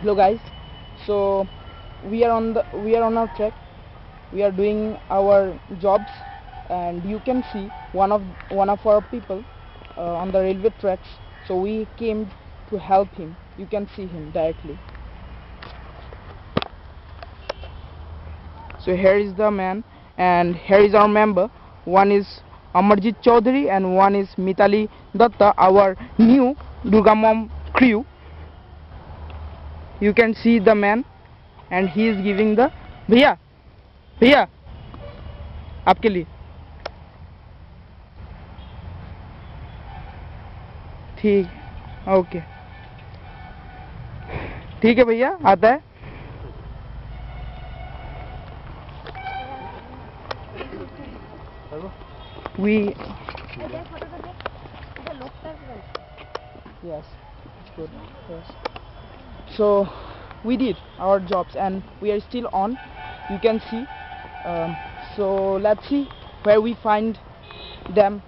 Hello guys, so we are on our track. We are doing our jobs, and you can see one of our people on the railway tracks. So we came to help him. You can see him directly. So here is the man, and here is our member. One is Amarjit Chaudhary and one is Mitali Datta, our new Durga Mom crew. You can see the man, and he is giving the भैया भैया आपके लिए ठीक okay ठीक है भैया आता है we yes it's good yes so we did our jobs and we are still on, you can see. So let's see where we find them.